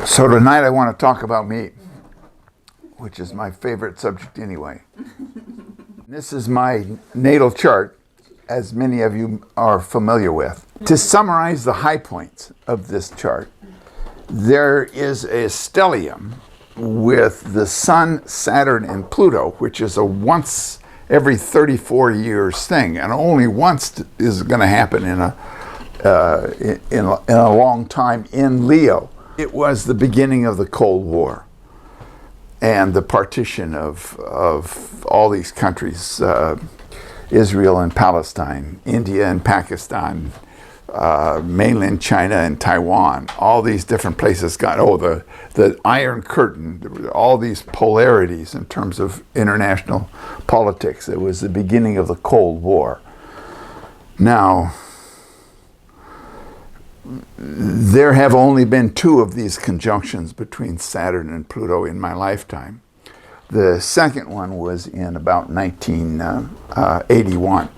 So tonight I want to talk about meat, which is my favorite subject anyway. This is my natal chart, as many of you are familiar with. To summarize the high points of this chart, there is a stellium with the Sun, Saturn, and Pluto, which is a once every 34 years thing, and only once is going to happen in a long time in Leo. It was the beginning of the Cold War and the partition of all these countries, Israel and Palestine, India and Pakistan, mainland China and Taiwan. All these different places got, the Iron Curtain, all these polarities in terms of international politics. It was the beginning of the Cold War. Now, there have only been two of these conjunctions between Saturn and Pluto in my lifetime. The second one was in about 1981,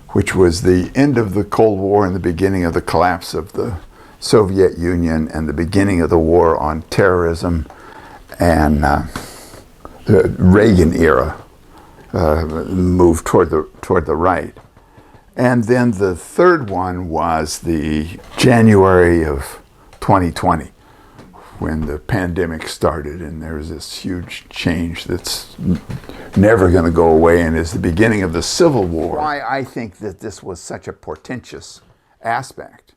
which was the end of the Cold War and the beginning of the collapse of the Soviet Union and the beginning of the war on terrorism, and the Reagan era moved toward the right. And then the third one was the January of 2020, when the pandemic started, and there was this huge change that's never going to go away and is the beginning of the Civil War. Why I think that this was such a portentous aspect,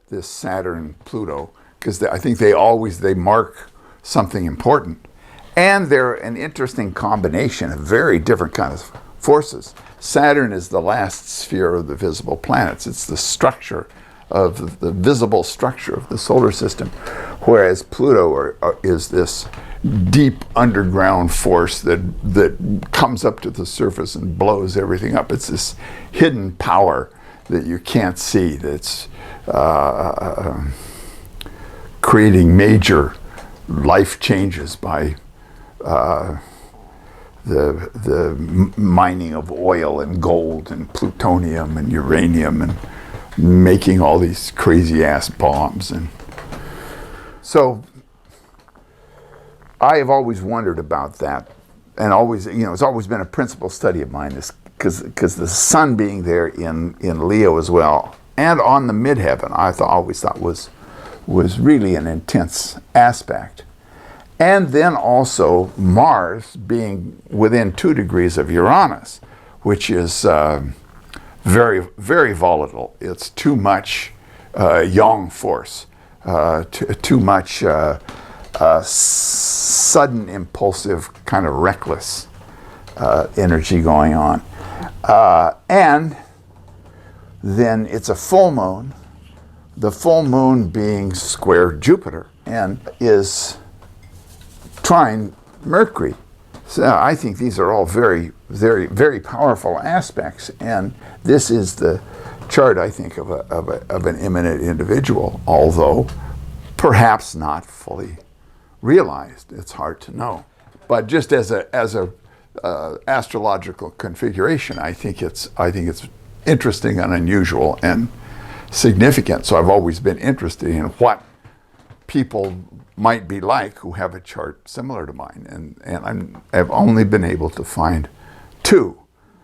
this Saturn-Pluto, because I think they mark something important. And they're an interesting combination of very different kinds of forces. Saturn is the last sphere of the visible planets. It's the structure of the visible structure of the solar system, whereas Pluto is this deep underground force that comes up to the surface and blows everything up. It's this hidden power that you can't see that's creating major life changes by the mining of oil and gold and plutonium and uranium and making all these crazy ass bombs. And so I have always wondered about that, and always, it's always been a principal study of mine, because the sun being there in Leo as well, and on the midheaven, I always thought was really an intense aspect. And then also Mars being within 2 degrees of Uranus, which is very, very volatile. It's too much yang force, too much sudden, impulsive, kind of reckless energy going on. And then it's a full moon, the full moon being square Jupiter, and is trine Mercury. So I think these are all very, very, very powerful aspects, and this is the chart, I think, of an eminent individual, although perhaps not fully realized. It's hard to know, but just as a astrological configuration, I think it's interesting and unusual and significant. So I've always been interested in what people might be like who have a chart similar to mine, and I've only been able to find two.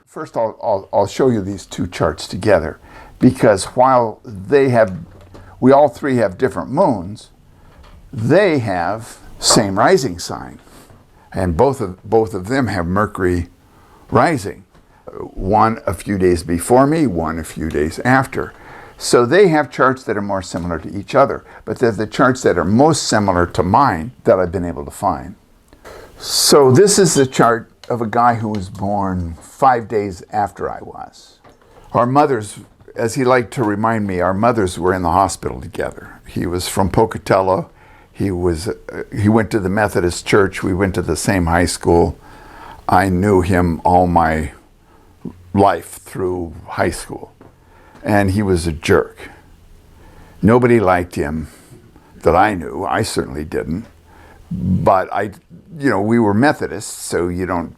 First, I'll show you these two charts together, because while we all three have different moons, they have same rising sign, and both of them have Mercury rising. One a few days before me, one a few days after. So they have charts that are more similar to each other, but they're the charts that are most similar to mine that I've been able to find. So this is the chart of a guy who was born 5 days after I was. Our mothers, as he liked to remind me, our mothers were in the hospital together. He was from Pocatello. He went to the Methodist church. We went to the same high school. I knew him all my life through high school. And he was a jerk. Nobody liked him that I knew. I certainly didn't. But we were Methodists, so you don't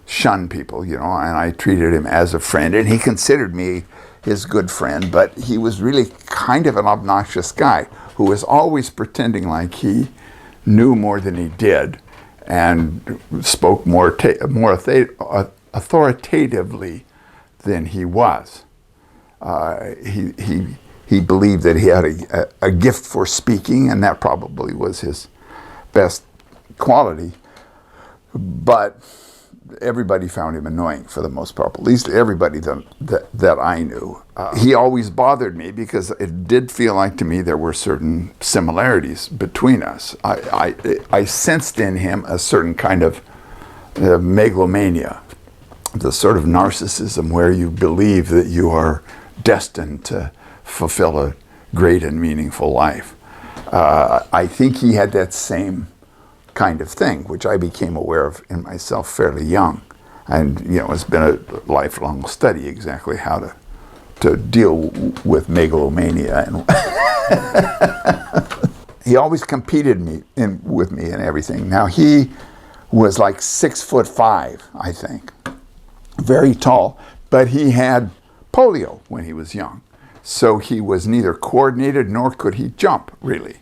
shun people, and I treated him as a friend, and he considered me his good friend, but he was really kind of an obnoxious guy who was always pretending like he knew more than he did, and spoke more authoritatively than he was. He believed that he had a gift for speaking, and that probably was his best quality. But everybody found him annoying for the most part, at least everybody that I knew. He always bothered me because it did feel like to me there were certain similarities between us. I sensed in him a certain kind of megalomania, the sort of narcissism where you believe that you are destined to fulfill a great and meaningful life. I think he had that same kind of thing, which I became aware of in myself fairly young. And, it's been a lifelong study exactly how to deal with megalomania. And he always competed with me in everything. Now, he was like 6'5", I think. Very tall, but he had polio when he was young. So he was neither coordinated nor could he jump, really.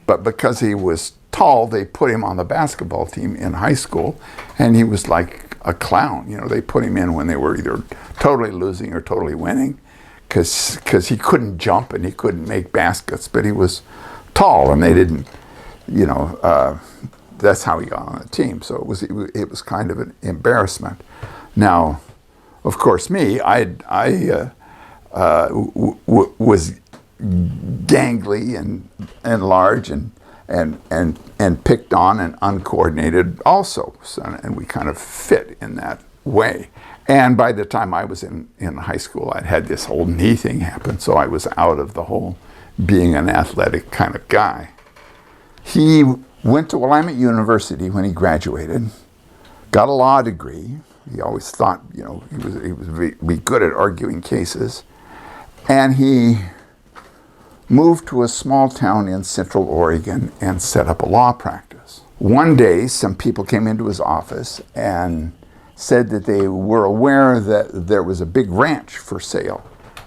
But because he was tall, they put him on the basketball team in high school, and he was like a clown. They put him in when they were either totally losing or totally winning, because he couldn't jump and he couldn't make baskets, but he was tall, and they didn't, that's how he got on the team. So it was kind of an embarrassment. Now, of course, me, I was gangly and large and picked on and uncoordinated also. So, and we kind of fit in that way. And by the time I was in high school, I'd had this whole knee thing happen, so I was out of the whole being an athletic kind of guy. He went to Willamette University when he graduated, got a law degree. He always thought, he was be good at arguing cases. And he moved to a small town in Central Oregon and set up a law practice. One day, some people came into his office and said that they were aware that there was a big ranch for sale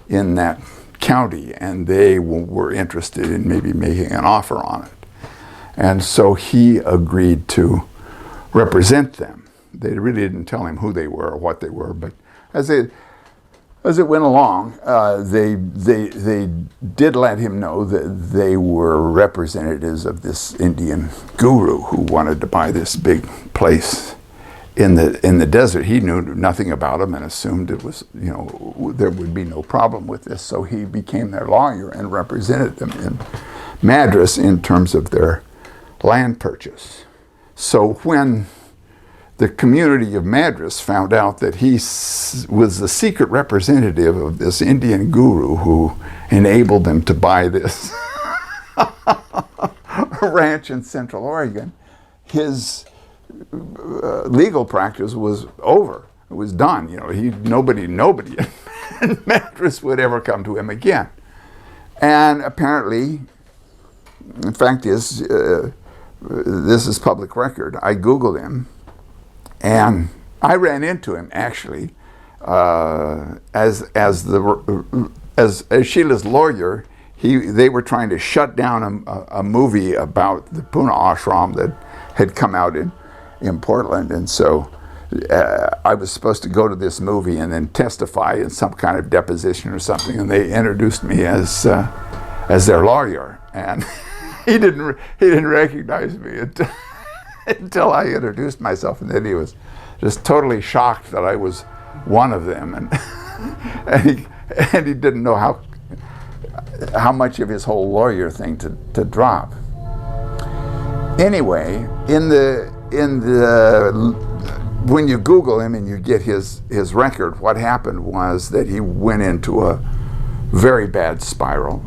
in that county, and they were interested in maybe making an offer on it. And so he agreed to represent them. They really didn't tell him who they were or what they were, but as it went along, they did let him know that they were representatives of this Indian guru who wanted to buy this big place in the desert. He knew nothing about him and assumed it was, there would be no problem with this. So he became their lawyer and represented them in Madras in terms of their land purchase. So when the community of Madras found out that he was the secret representative of this Indian guru who enabled them to buy this ranch in Central Oregon, his legal practice was over. It was done. Nobody in Madras would ever come to him again. And apparently, in fact, this is public record. I Googled him. And I ran into him actually as Sheila's lawyer. They were trying to shut down a movie about the Pune ashram that had come out in Portland, and so I was supposed to go to this movie and then testify in some kind of deposition or something. And they introduced me as their lawyer, and he didn't recognize me until I introduced myself, and then he was just totally shocked that I was one of them, and he didn't know how much of his whole lawyer thing to drop. Anyway, when you Google him and you get his record, what happened was that he went into a very bad spiral.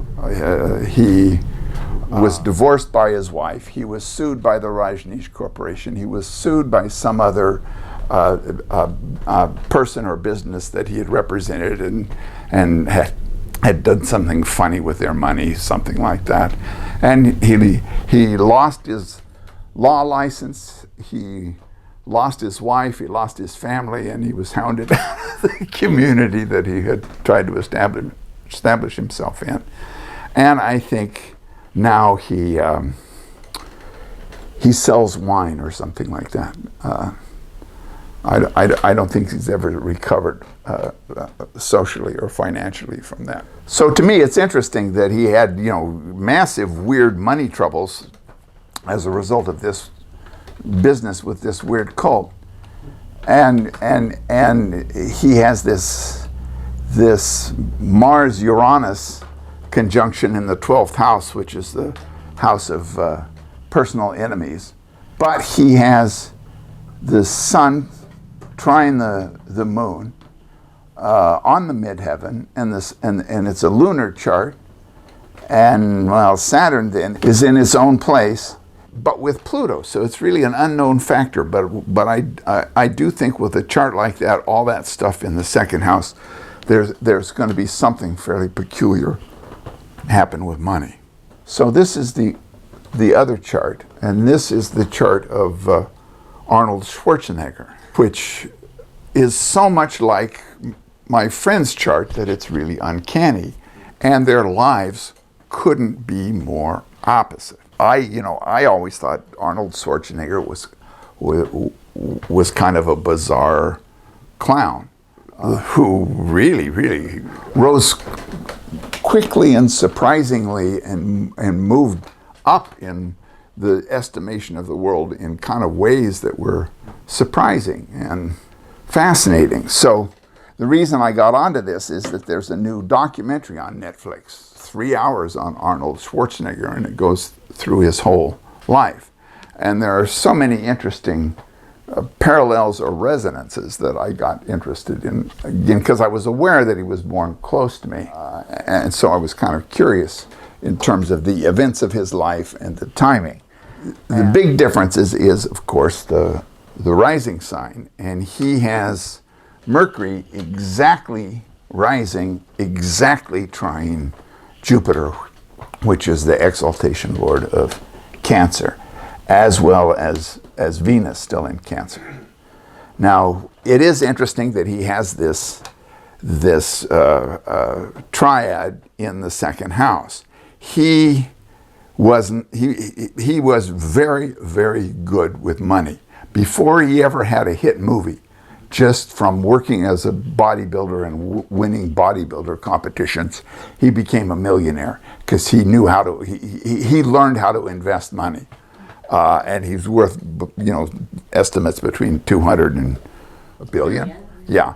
He was divorced by his wife. He was sued by the Rajneesh Corporation. He was sued by some other person or business that he had represented and had done something funny with their money, something like that. And he lost his law license. He lost his wife. He lost his family, and he was hounded out of the community that he had tried to establish himself in. And I think now he he sells wine or something like that. I don't think he's ever recovered socially or financially from that. So to me, it's interesting that he had, massive weird money troubles as a result of this business with this weird cult, and he has this Mars-Uranus conjunction in the 12th house, which is the house of personal enemies. But he has the sun trine the moon on the midheaven, and it's a lunar chart, and Saturn then is in its own place, but with Pluto, so it's really an unknown factor. But I do think with a chart like that, all that stuff in the second house, there's going to be something fairly peculiar happen with money. So this is the other chart, and this is the chart of Arnold Schwarzenegger, which is so much like my friend's chart that it's really uncanny, and their lives couldn't be more opposite. I always thought Arnold Schwarzenegger was kind of a bizarre clown who really rose quickly and surprisingly and moved up in the estimation of the world in kind of ways that were surprising and fascinating. So the reason I got onto this is that there's a new documentary on Netflix, 3 hours on Arnold Schwarzenegger, and it goes through his whole life. And there are so many interesting parallels or resonances that I got interested in, again, because I was aware that he was born close to me. And so I was kind of curious in terms of the events of his life and the timing. The big difference is of course, the rising sign. And he has Mercury exactly rising, exactly trine Jupiter, which is the exaltation lord of Cancer, as well as Venus still in Cancer. Now, it is interesting that he has this triad in the second house. He was very, very good with money. Before he ever had a hit movie, just from working as a bodybuilder and winning bodybuilder competitions, he became a millionaire because he knew how to, he learned how to invest money. And he's worth, estimates between 200 and a billion. Yeah,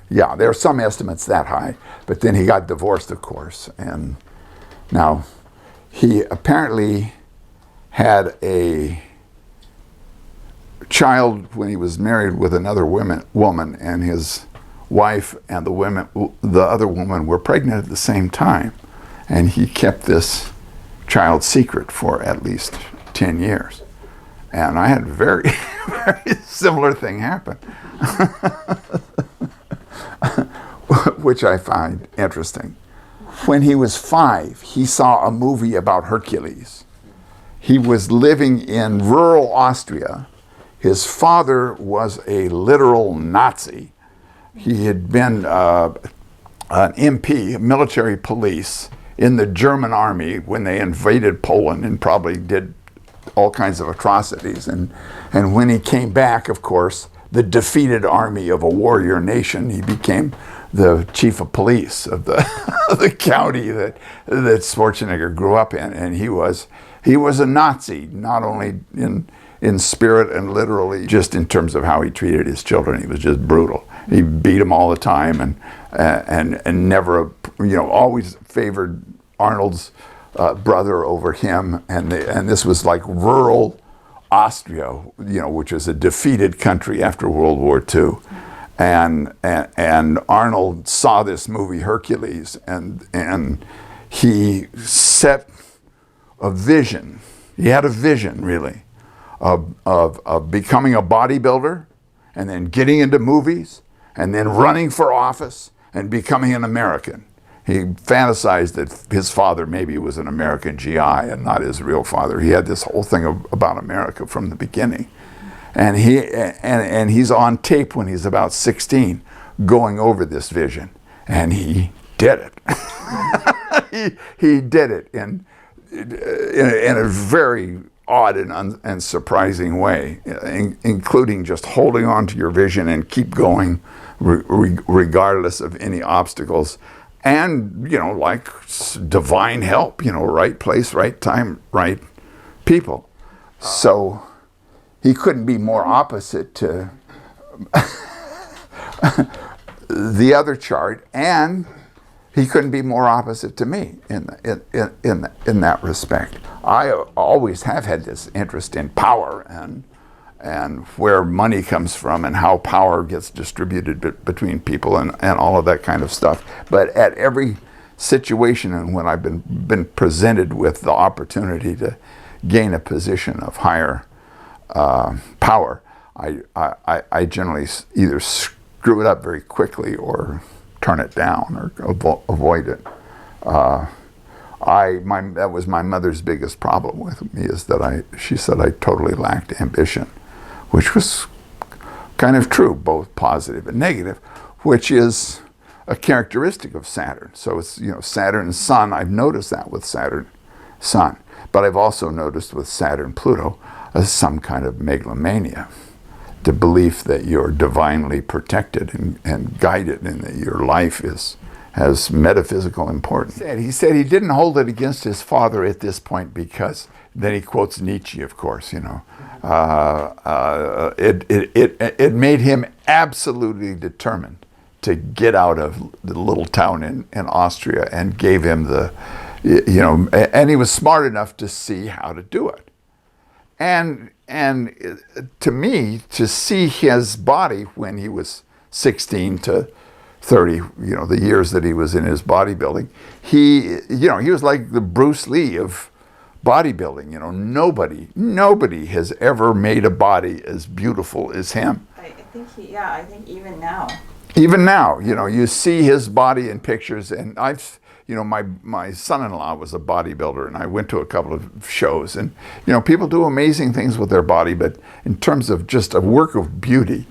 there are some estimates that high, but then he got divorced, of course. And now he apparently had a child when he was married with another woman, and his wife and the other woman were pregnant at the same time, and he kept this child secret for at least 10 years. And I had a very, very similar thing happen, which I find interesting. When he was 5, he saw a movie about Hercules. He was living in rural Austria. His father was a literal Nazi. He had been an MP, military police, in the German army when they invaded Poland and probably did all kinds of atrocities. And when he came back, of course, the defeated army of a warrior nation, he became the chief of police of the county that Schwarzenegger grew up in. And he was a Nazi, not only in spirit and literally, just in terms of how he treated his children. He was just brutal. He beat them all the time and never, always favored Arnold's brother over him. And this was like rural Austria, which is a defeated country after World War II. And Arnold saw this movie Hercules, and he set a vision. He had a vision, really, of becoming a bodybuilder, and then getting into movies, and then running for office and becoming an American. He fantasized that his father maybe was an American GI and not his real father. He had this whole thing about America from the beginning. And he's on tape when he's about 16 going over this vision. And he did it. he did it in a very odd and surprising way, including just holding on to your vision and keep going regardless of any obstacles. And, like divine help, right place, right time, right people. So he couldn't be more opposite to the other chart, and he couldn't be more opposite to me in that respect. I always have had this interest in power and where money comes from and how power gets distributed between people and all of that kind of stuff. But at every situation and when I've been presented with the opportunity to gain a position of higher power, I generally either screw it up very quickly or turn it down or avoid it. That was my mother's biggest problem with me, is that she said I totally lacked ambition, which was kind of true, both positive and negative, which is a characteristic of Saturn. So it's, Saturn and Sun, I've noticed that with Saturn, Sun. But I've also noticed with Saturn, Pluto, some kind of megalomania. The belief that you're divinely protected and guided and that your life has metaphysical importance. He said he didn't hold it against his father at this point because, then he quotes Nietzsche, of course, it made him absolutely determined to get out of the little town in Austria, and gave him and he was smart enough to see how to do it. And to me, to see his body when he was 16 to 30, the years that he was in his bodybuilding, he was like the Bruce Lee of bodybuilding. Nobody has ever made a body as beautiful as him. I think even now. Even now, you see his body in pictures, and my son-in-law was a bodybuilder, and I went to a couple of shows, and people do amazing things with their body, but in terms of just a work of beauty,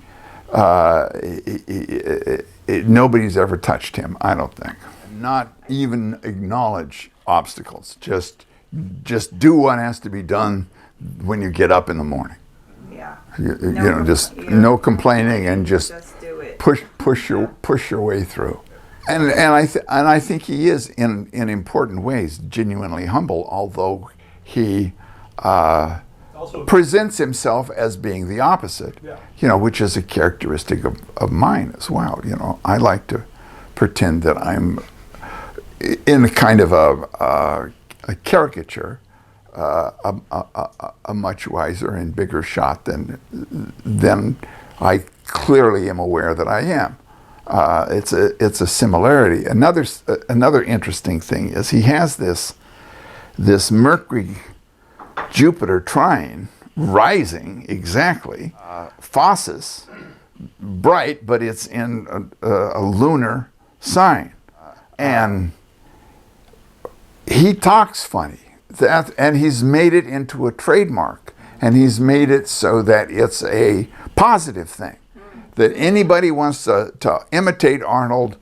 nobody's ever touched him, I don't think. Not even acknowledge obstacles. Just do what has to be done when you get up in the morning. Yeah. No complaining, and just do it. push your way through. And I think he is in important ways genuinely humble, although he presents himself as being the opposite. Yeah. Which is a characteristic of mine as well. I like to pretend that I'm in a kind of a caricature, a much wiser and bigger shot than I clearly am aware that I am. It's a similarity. Another interesting thing is he has this Mercury Jupiter trine rising exactly, Phasis, bright, but it's in a lunar sign, and he talks funny. And he's made it into a trademark, and he's made it so that it's a positive thing. That anybody wants to imitate Arnold,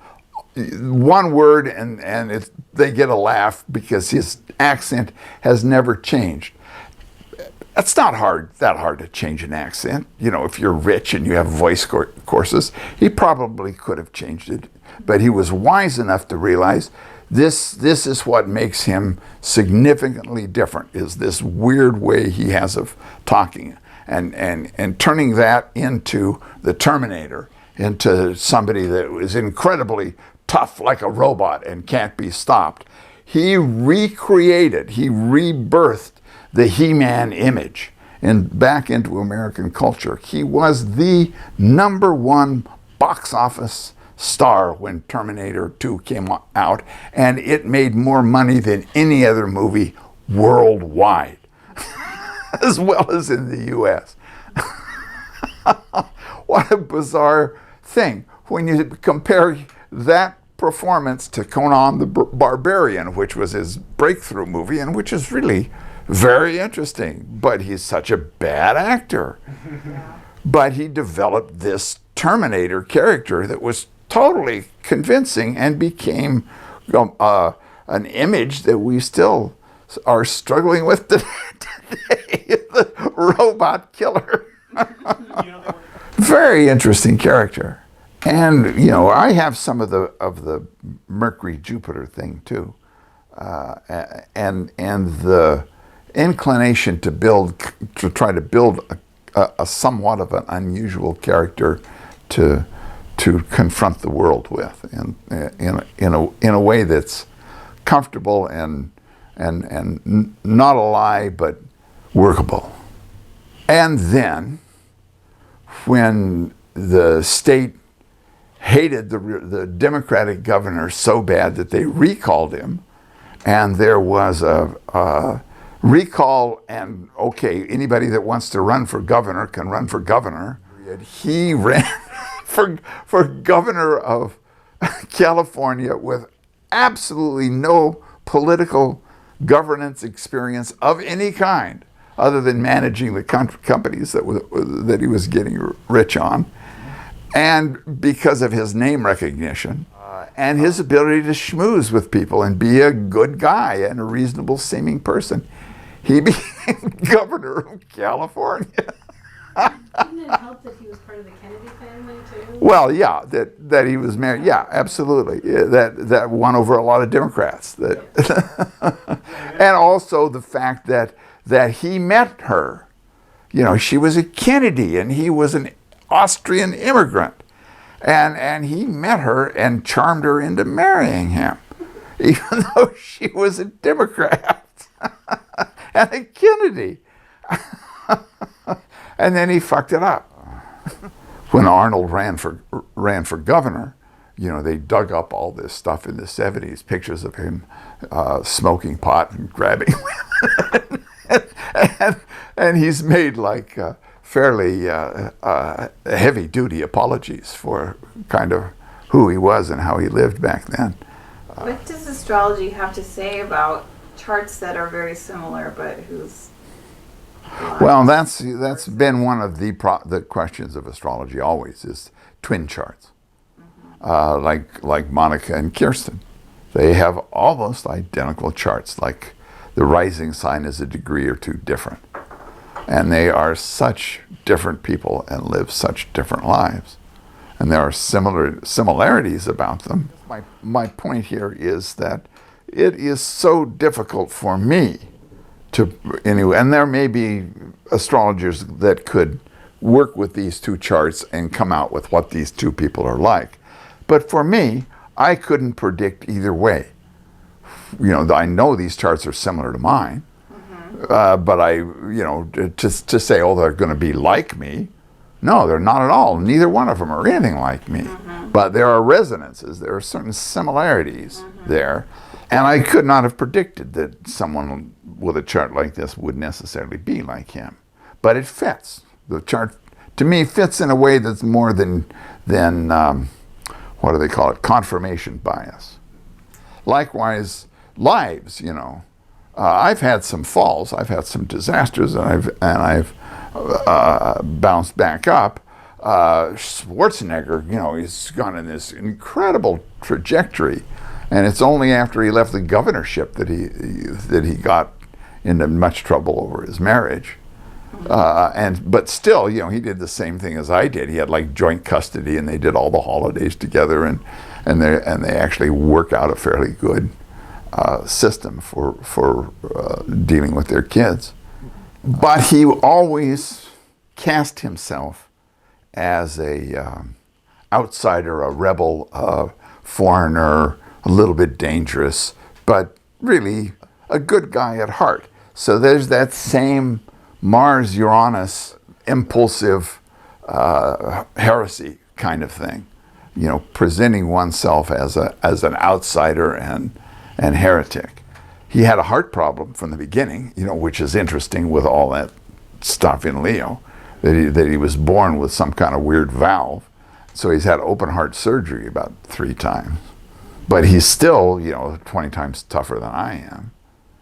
one word, and they get a laugh because his accent has never changed. It's not that hard to change an accent. If you're rich and you have voice courses, he probably could have changed it. But he was wise enough to realize this is what makes him significantly different, is this weird way he has of talking. And turning that into the Terminator, into somebody that was incredibly tough like a robot and can't be stopped. He rebirthed the He-Man image back into American culture. He was the #1 box office star when Terminator 2 came out, and it made more money than any other movie worldwide. As well as in the U.S. What a bizarre thing when you compare that performance to Conan the Barbarian, which was his breakthrough movie and which is really very interesting. But he's such a bad actor. But he developed this Terminator character that was totally convincing and became an image that we still are struggling with today. the robot killer. Very interesting character. And, you know, I have some of the Mercury-Jupiter thing, too. And the inclination to try to build a somewhat of an unusual character to confront the world with in a way that's comfortable and not a lie, but workable. And then, when the state hated the Democratic governor so bad that they recalled him, and there was a recall, and okay, anybody that wants to run for governor can run for governor. He ran for governor of California with absolutely no political governance experience of any kind, other than managing the companies that he was getting rich on. And because of his name recognition and his ability to schmooze with people and be a good guy and a reasonable seeming person, he became governor of California. Didn't it help that he was part of the Kennedy family too? Well, yeah, that he was married. Yeah, absolutely. Yeah, that won over a lot of Democrats. And also the fact that he met her. You know, she was a Kennedy and he was an Austrian immigrant. And he met her and charmed her into marrying him, even though she was a Democrat and a Kennedy. And then he fucked it up. When Arnold ran for governor, you know, they dug up all this stuff in the 70s, pictures of him smoking pot and grabbing women. and he's made like fairly heavy-duty apologies for kind of who he was and how he lived back then. What does astrology have to say about charts that are very similar but whose... Well, that's been one of the questions of astrology always, is twin charts. Like Monica and Kirsten. They have almost identical charts, like the rising sign is a degree or two different. And they are such different people and live such different lives. And there are similarities about them. My point here is that it is so difficult for me anyway, and there may be astrologers that could work with these two charts and come out with what these two people are like. But for me, I couldn't predict either way. You know, I know these charts are similar to mine, but to say, oh, they're going to be like me, no, they're not at all. Neither one of them are anything like me. But there are resonances, there are certain similarities there. And I could not have predicted that someone with a chart like this would necessarily be like him. But it fits. The chart, to me, fits in a way that's more than what do they call it, confirmation bias. Likewise, lives, you know. I've had some falls, I've had some disasters, and I've bounced back up. Schwarzenegger, you know, he's gone in this incredible trajectory. And it's only after he left the governorship that he got into much trouble over his marriage. But still, you know, he did the same thing as I did. He had like joint custody, and they did all the holidays together, and they actually work out a fairly good system for dealing with their kids. But he always cast himself as a outsider, a rebel, a foreigner, a little bit dangerous, but really a good guy at heart. So there's that same Mars-Uranus impulsive heresy kind of thing, you know, presenting oneself as an outsider and heretic. He had a heart problem from the beginning, you know, which is interesting with all that stuff in Leo, that he was born with some kind of weird valve. So he's had open heart surgery about 3 times. But he's still, you know, 20 times tougher than I am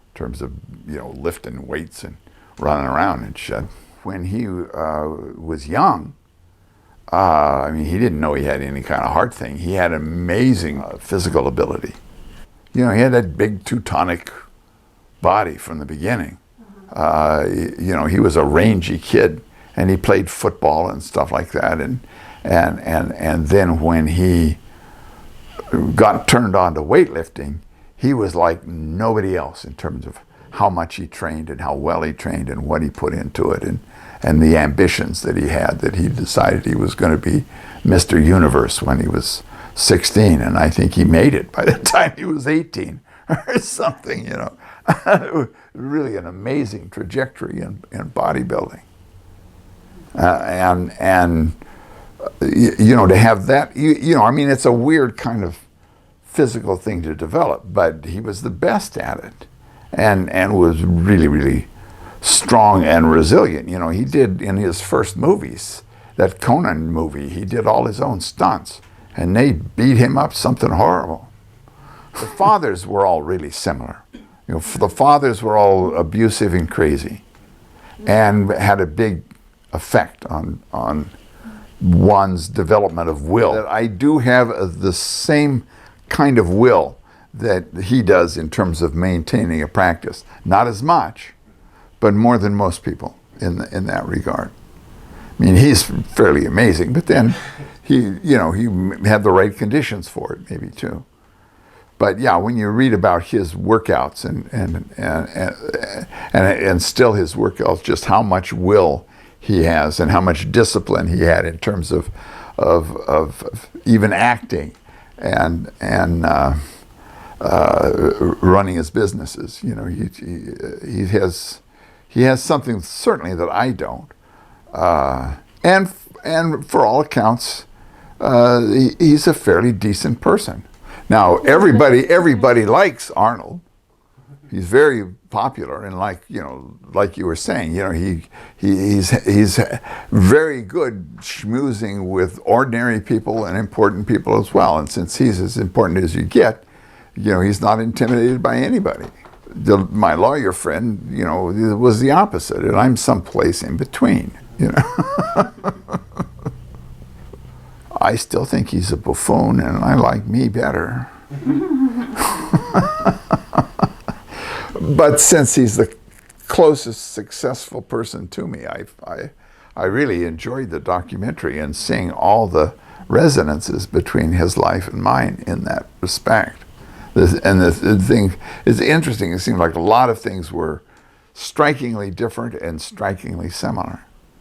in terms of, you know, lifting weights and running around and shit. When he was young, I mean, he didn't know he had any kind of heart thing. He had amazing physical ability. You know, he had that big Teutonic body from the beginning. He was a rangy kid, and he played football and stuff like that. And then when he got turned on to weightlifting, he was like nobody else in terms of how much he trained and how well he trained and what he put into it, and the ambitions that he had, that he decided he was going to be Mr. Universe when he was 16, and I think he made it by the time he was 18 or something, Really an amazing trajectory in bodybuilding. To have that, it's a weird kind of physical thing to develop, but he was the best at it, and was really, really strong and resilient. He did in his first movies, that Conan movie, he did all his own stunts, and they beat him up something horrible. The fathers were all really similar. The fathers were all abusive and crazy, and had a big effect on one's development of will. That I do have the same kind of will that he does in terms of maintaining a practice. Not as much, but more than most people in that regard. I mean, he's fairly amazing, but then he had the right conditions for it, maybe too. But yeah, when you read about his workouts and still his workouts, just how much will he has and how much discipline he had in terms of even acting and running his businesses. He has something certainly that I don't, and for all accounts, he's a fairly decent person. Now everybody likes Arnold. He's very popular, and like you were saying, he's very good schmoozing with ordinary people and important people as well. And since he's as important as you get, he's not intimidated by anybody. My lawyer friend, was the opposite, and I'm someplace in between. I still think he's a buffoon, and I like me better. But since he's the closest successful person to me, I really enjoyed the documentary and seeing all the resonances between his life and mine in that respect. The thing is interesting. It seemed like a lot of things were strikingly different and strikingly similar.